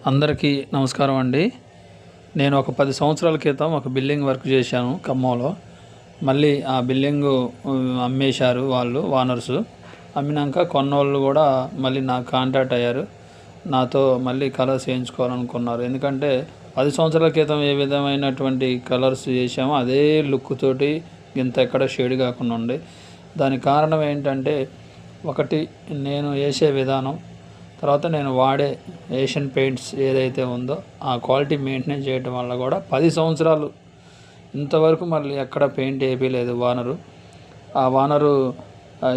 అందరికీ నమస్కారం అండి. నేను ఒక 10 సంవత్సరాల క్రితం ఒక బిల్డింగ్ వర్క్ చేశాను ఖమ్మంలో. మళ్ళీ ఆ బిల్డింగు అమ్మేశారు వాళ్ళు ఓనర్సు. అమ్మినాక కొన్నోళ్ళు కూడా మళ్ళీ నాకు కాంటాక్ట్ అయ్యారు. నాతో మళ్ళీ కలర్స్ వేయించుకోవాలనుకున్నారు. ఎందుకంటే 10 సంవత్సరాల క్రితం ఏ విధమైనటువంటి కలర్స్ చేశామో అదే లుక్ తోటి ఇంత ఎక్కడ షేడ్ కాకుండా ఉండే. దానికి కారణం ఏంటంటే, ఒకటి నేను వేసే విధానం, తర్వాత నేను వాడే ఏషియన్ పెయింట్స్ ఏదైతే ఉందో ఆ క్వాలిటీ మెయింటైన్ చేయడం వల్ల కూడా 10 సంవత్సరాలు ఇంతవరకు మళ్ళీ ఎక్కడ పెయింట్ వేయలేదు ఓనరు. ఆ ఓనరు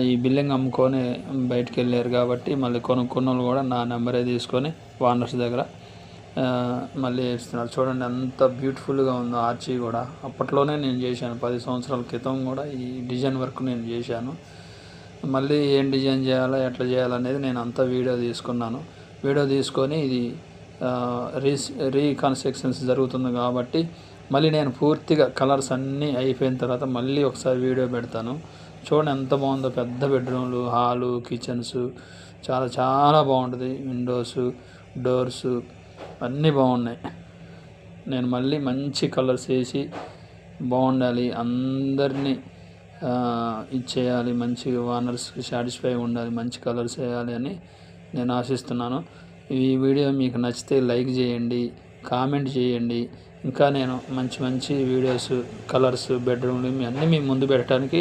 ఈ బిల్డింగ్ అమ్ముకొని బయటికి వెళ్ళారు కాబట్టి మళ్ళీ కొనుక్కున్నోళ్ళు కూడా నా నెంబరే తీసుకొని ఓనర్స్ దగ్గర మళ్ళీ వేస్తున్నారు. చూడండి ఎంత బ్యూటిఫుల్గా ఉందో ఆర్చి కూడా. అప్పట్లోనే నేను చేశాను, 10 సంవత్సరాల క్రితం కూడా ఈ డిజైన్ వర్క్ నేను చేశాను. మళ్ళీ ఏం డిజైన్ చేయాలో ఎట్లా చేయాలనేది నేను అంతా వీడియో తీసుకున్నాను. వీడియో తీసుకొని ఇది రీకన్స్ట్రక్షన్స్ జరుగుతుంది కాబట్టి మళ్ళీ నేను పూర్తిగా కలర్స్ అన్నీ అయిపోయిన తర్వాత మళ్ళీ ఒకసారి వీడియో పెడతాను. చూడండి ఎంత బాగుందో. పెద్ద బెడ్రూమ్లు, హాలు, కిచెన్స్ చాలా చాలా బాగుంటుంది. విండోస్, డోర్స్ అన్నీ బాగున్నాయి. నేను మళ్ళీ మంచి కలర్స్ వేసి బాగుండాలి, అందరినీ ఇచ్చేయాలి, మంచి ఓనర్స్కి సాటిస్ఫై ఉండాలి, మంచి కలర్స్ వేయాలి అని నేను ఆశిస్తున్నాను. ఈ వీడియో మీకు నచ్చితే లైక్ చేయండి, కామెంట్ చేయండి. ఇంకా నేను మంచి మంచి వీడియోస్, కలర్స్, బెడ్రూమ్లు అన్నీ మీ ముందు పెట్టడానికి